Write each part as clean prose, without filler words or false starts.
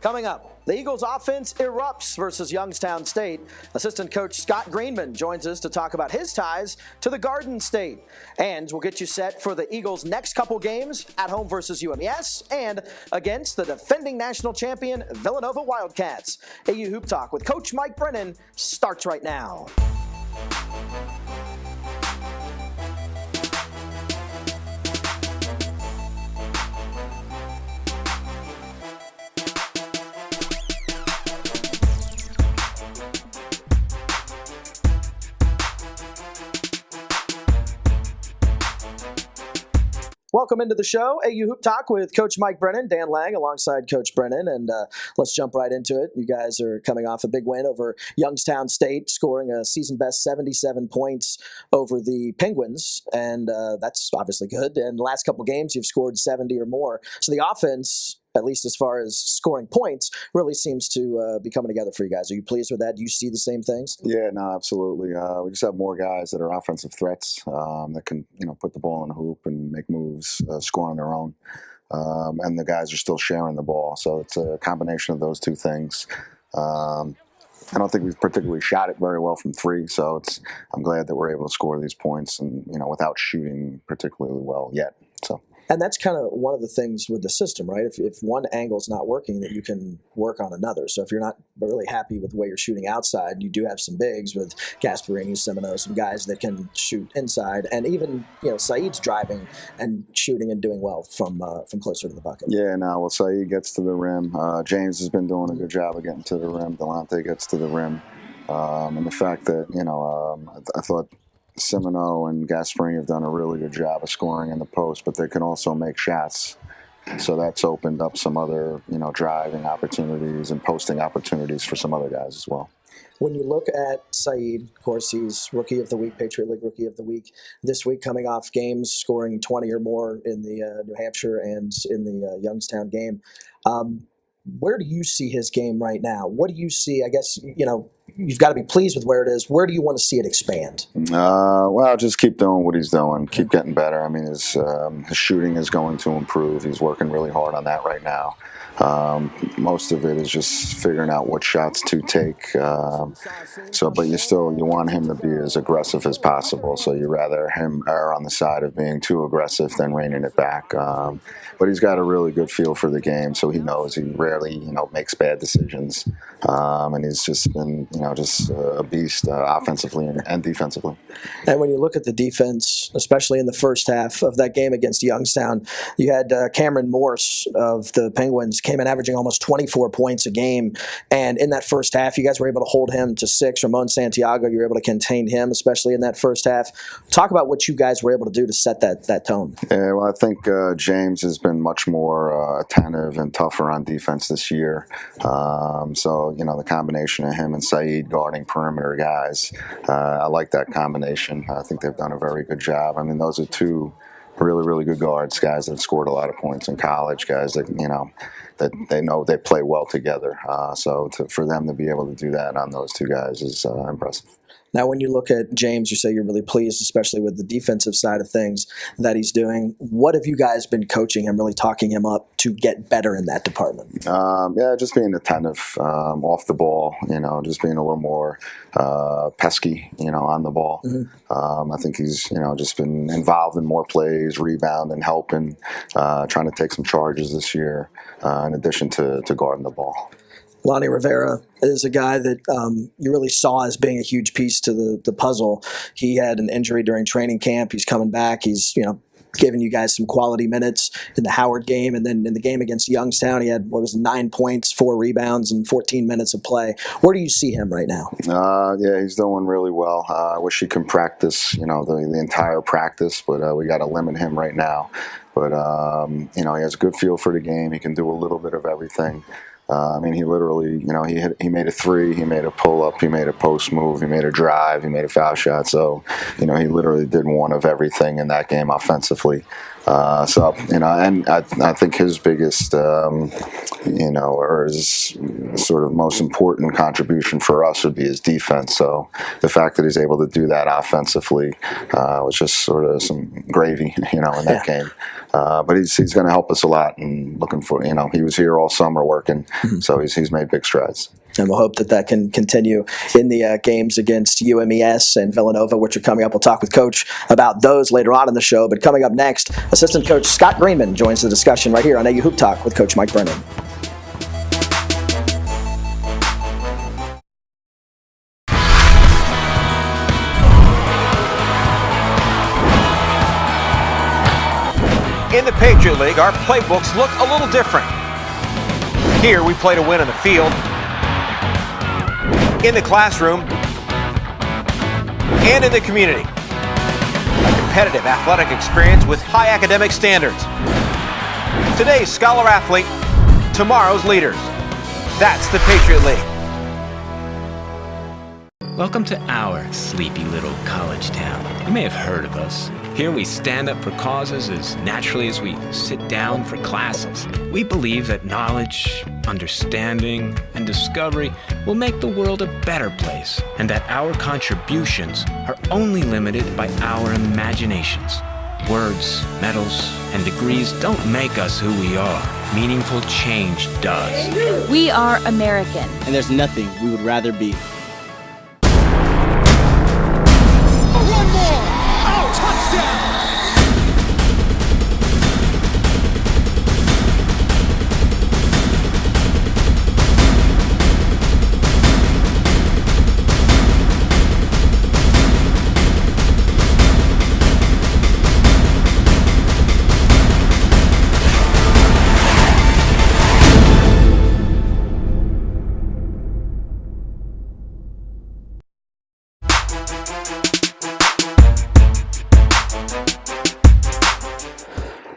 Coming up, the Eagles offense erupts versus Youngstown State. Assistant coach Scott Greenman joins us to talk about his ties to the Garden State. And we'll get you set for the Eagles' next couple games at home versus UMES and against the defending national champion Villanova Wildcats. AU Hoop Talk with Coach Mike Brennan starts right now. Welcome into the show, AU Hoop Talk with Coach Mike Brennan, Dan Laing alongside Coach Brennan, and let's jump right into it. You guys are coming off a big win over Youngstown State, scoring a season-best 77 points over the Penguins, and that's obviously good. And the last couple games, you've scored 70 or more. So the offense, at least as far as scoring points, really seems to be coming together for you guys. Are you pleased with that? Do you see the same things? Yeah, no, absolutely. We just have more guys that are offensive threats that can, put the ball in the hoop and make moves, score on their own. And the guys are still sharing the ball. So it's a combination of those two things. I don't think we've particularly shot it very well from three, so I'm glad that we're able to score these points and, without shooting particularly well yet. So. And that's kind of one of the things with the system, right? If one angle's not working, that you can work on another. So if you're not really happy with the way you're shooting outside, you do have some bigs with Gasparini, Semino, some guys that can shoot inside. And even, Saeed's driving and shooting and doing well from closer to the bucket. Yeah, no, well, Saeed gets to the rim. James has been doing a good job of getting to the rim. Delonte gets to the rim. And the fact that, I thought Semino and Gasparini have done a really good job of scoring in the post, but they can also make shots. So that's opened up some other, driving opportunities and posting opportunities for some other guys as well. When you look at Saeed, of course, he's Rookie of the Week, Patriot League Rookie of the Week. This week coming off games, scoring 20 or more in the New Hampshire and in the Youngstown game. Where do you see his game right now? What do you see? I guess, you've got to be pleased with where it is. Where do you want to see it expand? Well, just keep doing what he's doing. Keep getting better. I mean, his shooting is going to improve. He's working really hard on that right now. Most of it is just figuring out what shots to take. But you want him to be as aggressive as possible. So you rather him err on the side of being too aggressive than reining it back. But he's got a really good feel for the game, so he knows he rarely, makes bad decisions. And he's just been, just a beast offensively and defensively. And when you look at the defense, especially in the first half of that game against Youngstown, you had Cameron Morse of the Penguins came in averaging almost 24 points a game. And in that first half, you guys were able to hold him to 6. Ramon Santiago, you were able to contain him, especially in that first half. Talk about what you guys were able to do to set that tone. Yeah, well, I think James has been much more attentive and tougher on defense this year. So, the combination of him and Saeed guarding perimeter guys, I like that combination. I think they've done a very good job. I mean, those are two really, really good guards, guys that have scored a lot of points in college, guys that, that they know they play well together. For them to be able to do that on those two guys is impressive. Now, when you look at James, you say you're really pleased, especially with the defensive side of things that he's doing. What have you guys been coaching him, really talking him up to get better in that department? Just being attentive off the ball, just being a little more pesky, on the ball. Mm-hmm. I think he's, just been involved in more plays, rebounding, helping, trying to take some charges this year, in addition to guarding the ball. Lonnie Rivera is a guy that you really saw as being a huge piece to the puzzle. He had an injury during training camp. He's coming back. He's, giving you guys some quality minutes in the Howard game. And then in the game against Youngstown, he had, 9 points, 4 rebounds, and 14 minutes of play. Where do you see him right now? He's doing really well. I wish he can practice, the entire practice, but we got to limit him right now. But, he has a good feel for the game. He can do a little bit of everything. He literally, he made a 3, he made a pull-up, he made a post move, he made a drive, he made a foul shot. So, he literally did one of everything in that game offensively. So, and I think his biggest, or his sort of most important contribution for us would be his defense. So the fact that he's able to do that offensively was just sort of some gravy, in that game. But he's going to help us a lot, and looking for, he was here all summer working, so he's made big strides. And we'll hope that can continue in the games against UMES and Villanova, which are coming up. We'll talk with Coach about those later on in the show. But coming up next, Assistant Coach Scott Greenman joins the discussion right here on AU Hoop Talk with Coach Mike Brennan. In the Patriot League, our playbooks look a little different. Here, we play to win on the field, in the classroom, and in the community. A competitive athletic experience with high academic standards. Today's scholar athlete, tomorrow's leaders. That's the Patriot League. Welcome to our sleepy little college town. You may have heard of us. Here we stand up for causes as naturally as we sit down for classes. We believe that knowledge, understanding, and discovery will make the world a better place, and that our contributions are only limited by our imaginations. Words, medals, and degrees don't make us who we are. Meaningful change does. We are American. And there's nothing we would rather be. One more! Oh, touchdown!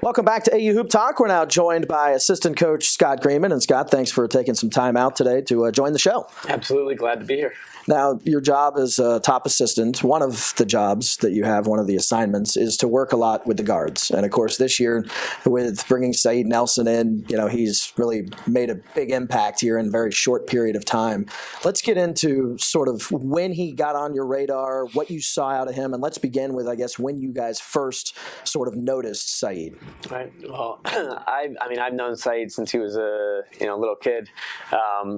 Welcome back to AU Hoop Talk. We're now joined by Assistant Coach Scott Greenman. And Scott, thanks for taking some time out today to join the show. Absolutely. Glad to be here. Now, your job as a top assistant, one of the jobs that you have, one of the assignments, is to work a lot with the guards. And, of course, this year with bringing Saeed Nelson in, he's really made a big impact here in a very short period of time. Let's get into sort of when he got on your radar, what you saw out of him, and let's begin with, I guess, when you guys first sort of noticed Saeed. Right. Well, I've known Saeed since he was a little kid.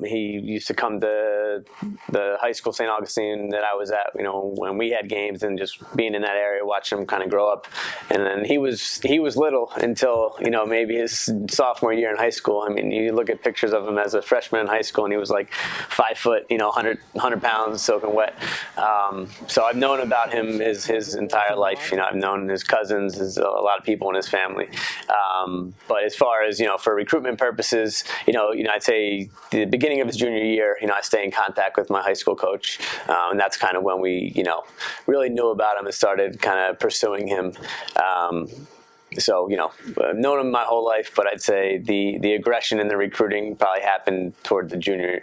He used to come to the high school St. Augustine that I was at, when we had games, and just being in that area, watching him kind of grow up. And then he was little until, maybe his sophomore year in high school. I mean, you look at pictures of him as a freshman in high school, and he was like 5 foot, 100 pounds, soaking wet. So I've known about him his entire life. I've known his cousins, a lot of people in his family. But as far as, for recruitment purposes, I'd say the beginning of his junior year, I stay in contact with my high school coach. And that's kind of when we, really knew about him and started kind of pursuing him. So, I've known him my whole life, but I'd say the aggression and the recruiting probably happened toward his junior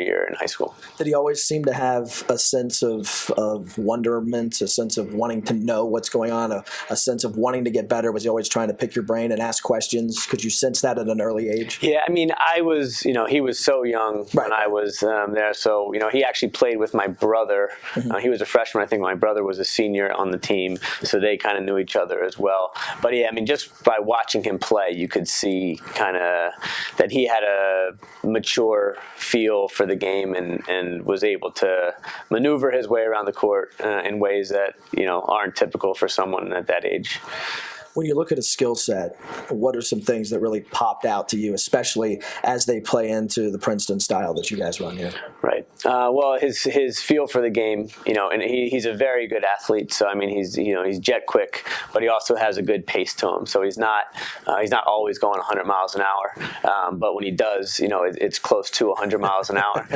year in high school. Did he always seem to have a sense of wonderment, a sense of wanting to know what's going on, a sense of wanting to get better? Was he always trying to pick your brain and ask questions? Could you sense that at an early age? Yeah, I mean, he was so young when I was there. So, he actually played with my brother. Mm-hmm. He was a freshman. I think my brother was a senior on the team. So they kind of knew each other as well. But yeah, I mean, just by watching him play, you could see kind of that he had a mature feel for the game and was able to maneuver his way around the court in ways that, aren't typical for someone at that age. When you look at his skill set, what are some things that really popped out to you, especially as they play into the Princeton style that you guys run here? Right. Well, his feel for the game, and he's a very good athlete. So I mean, he's jet quick, but he also has a good pace to him. So he's not always going 100 miles an hour, but when he does, it's close to 100 miles an hour.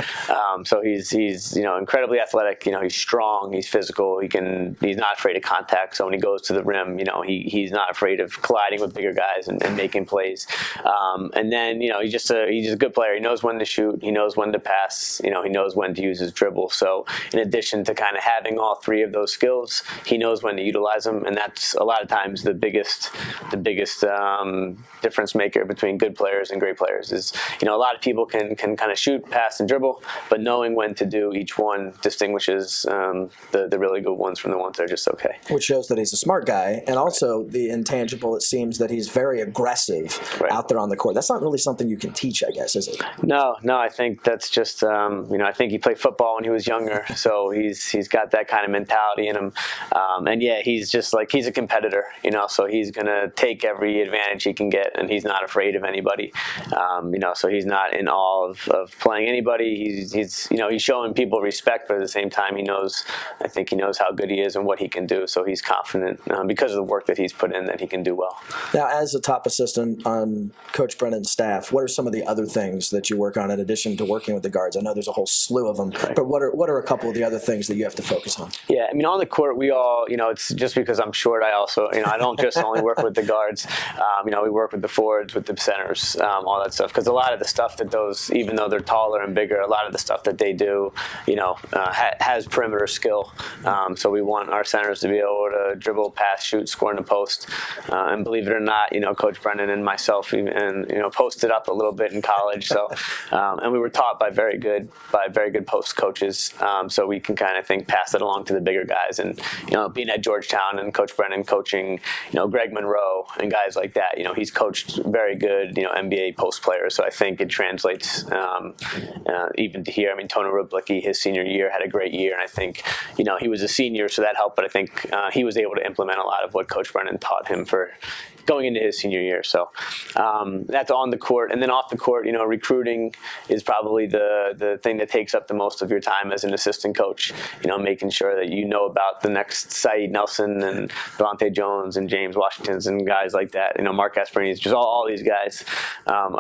So he's incredibly athletic. He's strong. He's physical. He's not afraid of contact. So when he goes to the rim, he's not afraid of colliding with bigger guys and making plays. And then, he's just a good player. He knows when to shoot. He knows when to pass. He knows knows when to use his dribble. So in addition to kind of having all three of those skills, he knows when to utilize them, and that's a lot of times the biggest difference maker between good players and great players is, a lot of people can kind of shoot, pass, and dribble, but knowing when to do each one distinguishes the really good ones from the ones that are just okay. Which shows that he's a smart guy, and also the intangible, it seems that he's very aggressive out there on the court. That's not really something you can teach, I guess, is it? No, I think that's just, I think he played football when he was younger, so he's got that kind of mentality in him. And yeah, he's just like, he's a competitor, so he's going to take every advantage he can get, and he's not afraid of anybody. So he's not in awe of playing anybody. He's showing people respect, but at the same time, I think he knows how good he is and what he can do. So he's confident because of the work that he's put in that he can do well. Now, as a top assistant on Coach Brennan's staff, what are some of the other things that you work on in addition to working with the guards? I know there's a whole slew of them, but what are a couple of the other things that you have to focus on? Yeah, on the court, we all, it's just because I'm short, I also, I don't just only work with the guards. We work with the forwards, with the centers, all that stuff. Because a lot of the stuff that those, even though they're taller and bigger, a lot of the stuff that they do, has perimeter skill. So we want our centers to be able to dribble, pass, shoot, score in the post. And believe it or not, Coach Brennan and myself, posted up a little bit in college. So, and we were taught by very good post coaches. So we can kind of pass it along to the bigger guys. And being at Georgetown and Coach Brennan coaching, Greg Monroe and guys like that, he's coached very good, NBA post players. So I think it translates even to here. Tony Rublicki, his senior year, had a great year, and I think he was a senior, so that helped. But I think he was able to implement a lot of what Coach Brennan taught him for going into his senior year. So that's on the court. And then off the court, recruiting is probably the thing that takes up the most of your time as an assistant coach, making sure that about the next Saeed Nelson and Delonte Jones and James Washingtons and guys like that, Mark Gasparini's, just all these guys,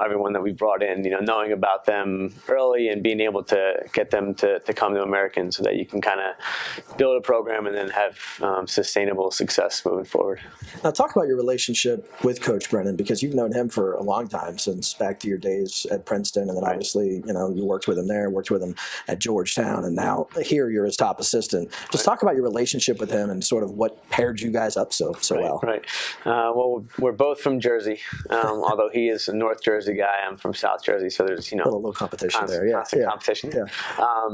everyone that we brought in, knowing about them early and being able to get them to come to American so that you can kind of build a program and then have sustainable success moving forward. Now talk about your relationship with Coach Brennan, because you've known him for a long time, since back to your days at Princeton, and then obviously, you worked with him there, worked with him at Georgetown, and now here you're his top assistant. Just talk about your relationship with him and sort of what paired you guys up so well. Right. Well, we're both from Jersey, although he is a North Jersey guy. I'm from South Jersey, so there's, a little competition there. Yeah. Competition. Yeah.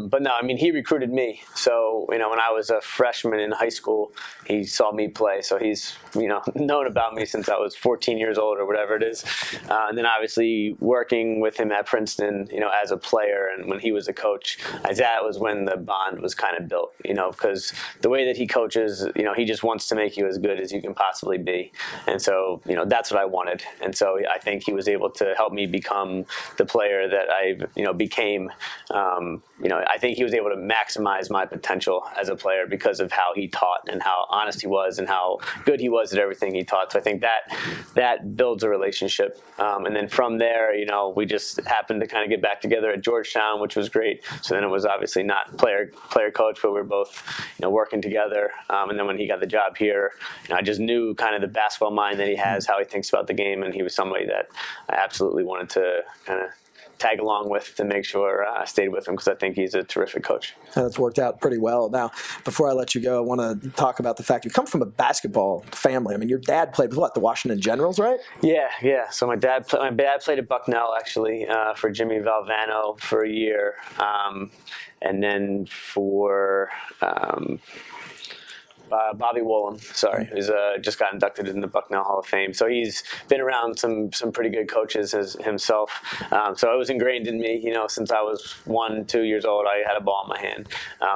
But no, he recruited me. So, when I was a freshman in high school, he saw me play. So he's, known about me since I was 14 years old or whatever it is. And then obviously working with him at Princeton, as a player, and when he was a coach, that was when the bond was kind of built, because the way that he coaches, he just wants to make you as good as you can possibly be. And so, that's what I wanted. And so I think he was able to help me become the player that I, became. I think he was able to maximize my potential as a player because of how he taught and how honest he was and how good he was at everything he taught. So I think that builds a relationship. And then from there, we just happened to kind of get back together at Georgetown, which was great. So then it was obviously not player coach, but we were both, working together. And then when he got the job here, I just knew kind of the basketball mind that he has, how he thinks about the game, and he was somebody that I absolutely wanted to kind of tag along with to make sure I stayed with him, because I think he's a terrific coach. That's worked out pretty well. Now, before I let you go, I want to talk about the fact you come from a basketball family. Your dad played with the Washington Generals, right? Yeah. So my dad played at Bucknell, actually, for Jimmy Valvano for a year, and then for Bobby Woolham, who's just got inducted in the Bucknell Hall of Fame. So he's been around some pretty good coaches himself. So it was ingrained in me, since I was 1-2 years old. I had a ball in my hand.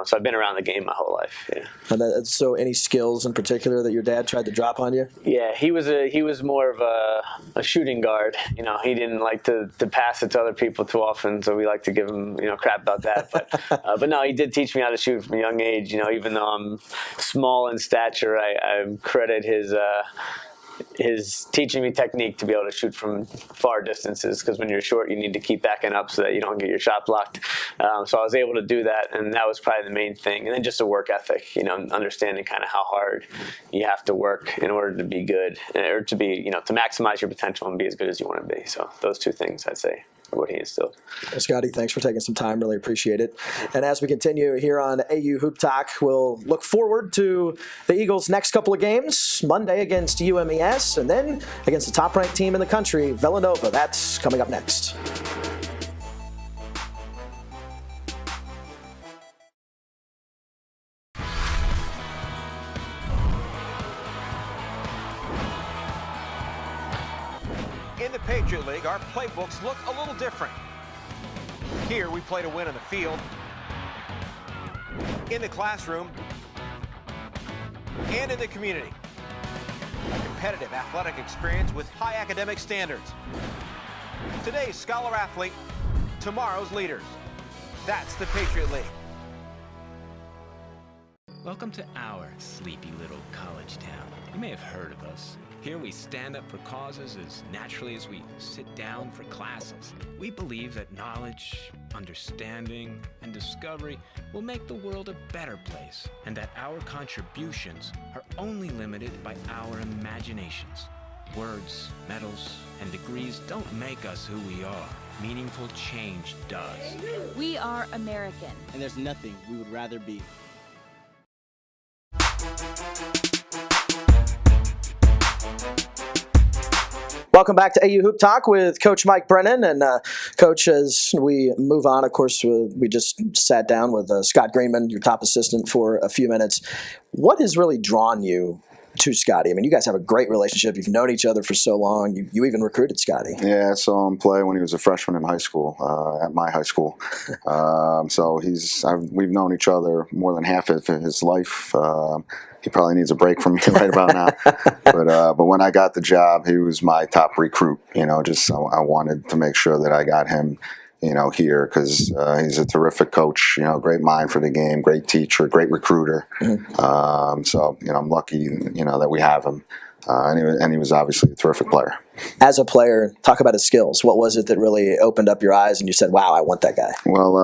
So I've been around the game my whole life. Yeah. And so any skills in particular that your dad tried to drop on you? Yeah, he was more of a shooting guard. He didn't like to pass it to other people too often, so we like to give him crap about that. But no, he did teach me how to shoot from a young age. Even though I'm small in stature, I credit his teaching me technique to be able to shoot from far distances, because when you're short, you need to keep backing up so that you don't get your shot blocked. So I was able to do that, and that was probably the main thing. And then just a work ethic, understanding kind of how hard you have to work in order to be good, or to be, to maximize your potential and be as good as you want to be. So those two things, I'd say. what he instilled. Well, Scotty, thanks for taking some time. Really appreciate it. And as we continue here on AU Hoop Talk, we'll look forward to the Eagles' next couple of games, Monday against UMES, and then against the top-ranked team in the country, Villanova. That's coming up next. In the Patriot League, our playbooks look a little different. Here, we play to win on the field, in the classroom, and in the community. A competitive athletic experience with high academic standards. Today's scholar athlete, tomorrow's leaders. That's the Patriot League. Welcome to our sleepy little college town. You may have heard of us. Here we stand up for causes as naturally as we sit down for classes. We believe that knowledge, understanding, and discovery will make the world a better place, and that our contributions are only limited by our imaginations. Words, medals, and degrees don't make us who we are. Meaningful change does. We are American. And there's nothing we would rather be. Welcome back to AU Hoop Talk with Coach Mike Brennan. And Coach, as we move on, of course, we just sat down with Scott Greenman, your top assistant, for a few minutes. What has really drawn you to Scotty? I mean, you guys have a great relationship. You've known each other for so long. You even recruited Scotty. Yeah, I saw him play when he was a freshman in high school, at my high school. So we've known each other more than half of his life. He probably needs a break from me right about now. But when I got the job, he was my top recruit. I wanted to make sure that I got him, here, because he's a terrific coach. Great mind for the game, great teacher, great recruiter. Mm-hmm. So I'm lucky, that we have him. And he was obviously a terrific player. As a player, talk about his skills. What was it that really opened up your eyes and you said, wow, I want that guy? Well,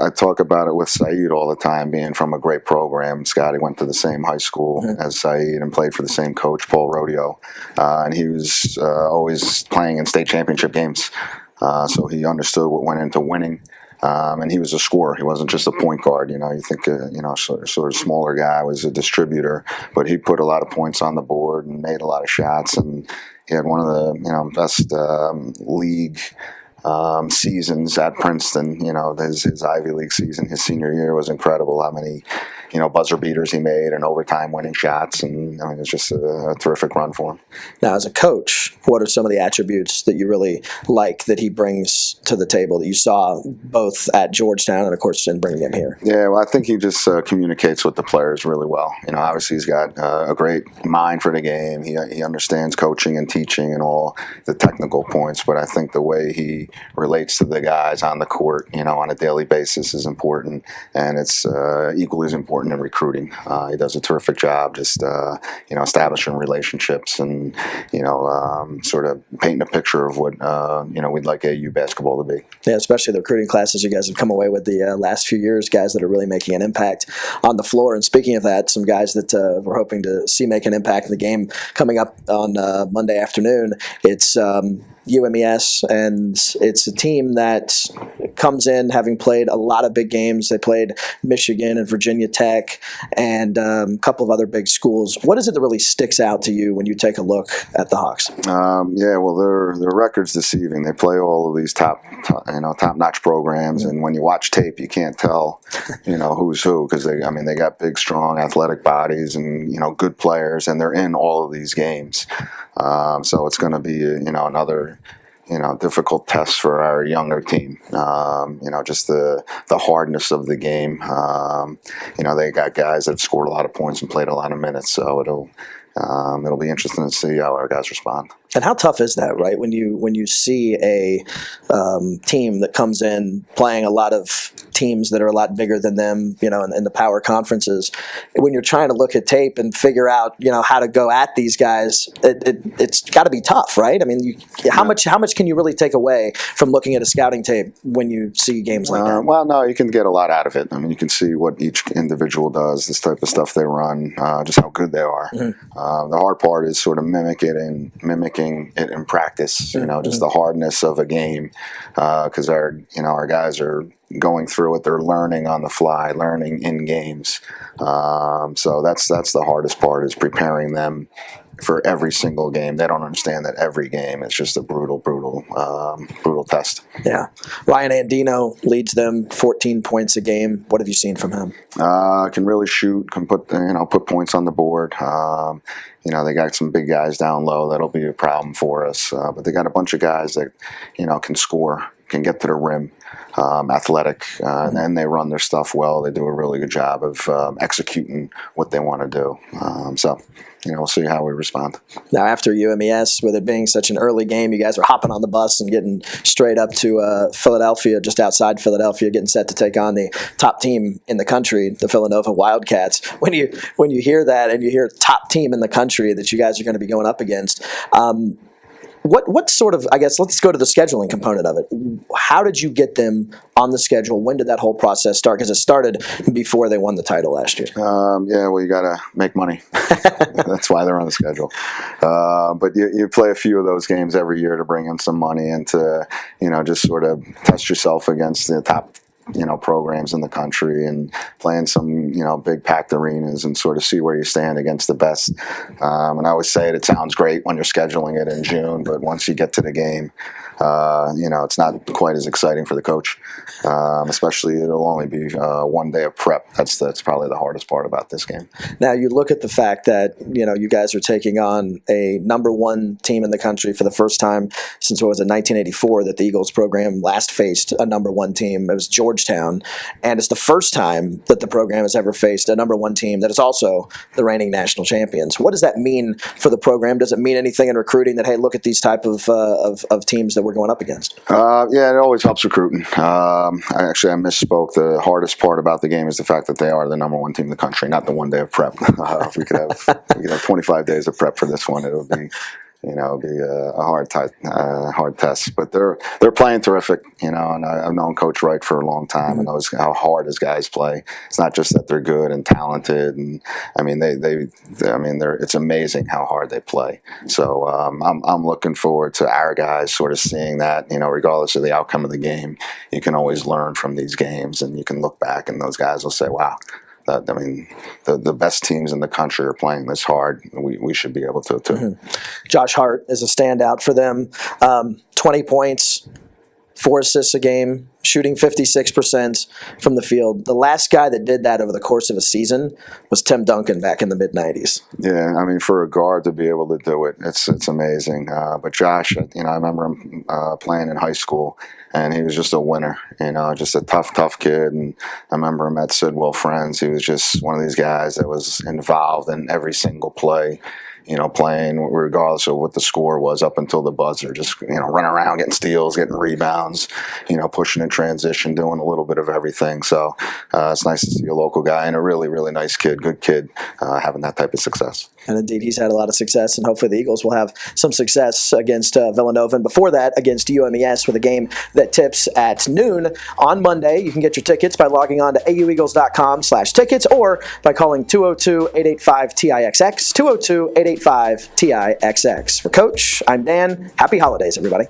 I talk about it with Saeed all the time, being from a great program. Scotty went to the same high school as Saeed and played for the same coach, Paul Rodeo. And he was always playing in state championship games. So he understood what went into winning. And he was a scorer. He wasn't just a point guard. You think, sort of smaller guy, was a distributor, but he put a lot of points on the board and made a lot of shots. And he had one of the, best league seasons at Princeton. His Ivy League season, his senior year was incredible. How many, buzzer beaters he made and overtime winning shots. And it's just a terrific run for him. Now, as a coach, what are some of the attributes that you really like that he brings to the table that you saw both at Georgetown and, of course, in bringing him here? Yeah, well, I think he just communicates with the players really well. Obviously he's got a great mind for the game. He understands coaching and teaching and all the technical points, but I think the way he relates to the guys on the court, on a daily basis is important, and it's equally as important in recruiting. He does a terrific job just, establishing relationships and, sort of painting a picture of what, we'd like AU basketball to be. Yeah, especially the recruiting classes you guys have come away with the last few years, guys that are really making an impact on the floor. And speaking of that, some guys that we're hoping to see make an impact in the game coming up on Monday afternoon. It's UMES, and it's a team that comes in having played a lot of big games. They played Michigan and Virginia Tech and a couple of other big schools. What is it that really sticks out to you when you take a look at the Hawks? Their record's deceiving. They play all of these top-notch programs, and when you watch tape, you can't tell, who's who, because they got big, strong, athletic bodies and good players, and they're in all of these games. So it's going to be another difficult test for our younger team. Just the hardness of the game. They got guys that scored a lot of points and played a lot of minutes, so it'll be interesting to see how our guys respond. And how tough is that, right? When you see a team that comes in playing a lot of teams that are a lot bigger than them, in the power conferences, when you're trying to look at tape and figure out, how to go at these guys, it's got to be tough, right? I mean, how much can you really take away from looking at a scouting tape when you see games like that? Well, no, you can get a lot out of it. You can see what each individual does, this type of stuff they run, just how good they are. Mm-hmm. The hard part is sort of mimicking working it in practice. Just the hardness of a game, because our guys are going through it. They're learning on the fly, learning in games. So that's the hardest part, is preparing them for every single game. They don't understand that every game is just a brutal test. Yeah. Ryan Andino leads them 14 points a game. What have you seen from him? Can really shoot, can put points on the board. They got some big guys down low. That'll be a problem for us. But they got a bunch of guys that, can score, can get to the rim, athletic, and they run their stuff well. They do a really good job of executing what they want to do. We'll see how we respond. Now, after UMES, with it being such an early game, you guys are hopping on the bus and getting straight up to Philadelphia, just outside Philadelphia, getting set to take on the top team in the country, the Villanova Wildcats. When you hear that and you hear top team in the country that you guys are going to be going up against, what sort of, I guess, let's go to the scheduling component of it. How did you get them on the schedule? When did that whole process start? Because it started before they won the title last year. You got to make money. That's why they're on the schedule. But you play a few of those games every year to bring in some money and to, just sort of test yourself against the top programs in the country, and playing some, big packed arenas, and sort of see where you stand against the best. And I always say it sounds great when you're scheduling it in June, but once you get to the game, it's not quite as exciting for the coach. Especially it'll only be 1 day of prep. That's probably the hardest part about this game. Now you look at the fact that, you guys are taking on a number one team in the country for the first time since, 1984, that the Eagles program last faced a number one team. It was Georgetown, and it's the first time that the program has ever faced a number one team that is also the reigning national champions. What does that mean for the program? Does it mean anything in recruiting that, hey, look at these type of teams that we're going up against? It always helps recruiting. I misspoke. The hardest part about the game is the fact that they are the number one team in the country, not the 1 day of prep. If we could have 25 days of prep for this one, it would be a hard test. But they're playing terrific, and I've known Coach Wright for a long time, and knows how hard his guys play. It's not just that they're good and talented, and it's amazing how hard they play. So I'm looking forward to our guys sort of seeing that, regardless of the outcome of the game, you can always learn from these games, and you can look back, and those guys will say, wow. The best teams in the country are playing this hard. We should be able to too. Mm-hmm. Josh Hart is a standout for them. 20 points, 4 assists a game, shooting 56% from the field. The last guy that did that over the course of a season was Tim Duncan back in the mid-'90s. Yeah, for a guard to be able to do it, it's amazing. But Josh, I remember him playing in high school, and he was just a winner, just a tough kid. And I remember him at Sidwell Friends. He was just one of these guys that was involved in every single play. Playing regardless of what the score was up until the buzzer, just, running around, getting steals, getting rebounds, pushing in transition, doing a little bit of everything. So it's nice to see a local guy and a really, really nice kid, good kid, having that type of success. And indeed, he's had a lot of success, and hopefully the Eagles will have some success against Villanova. And before that, against UMES with a game that tips at noon on Monday. You can get your tickets by logging on to aueagles.com/tickets or by calling 202-885-TIXX, 202-885-TIXX. For Coach, I'm Dan. Happy holidays, everybody.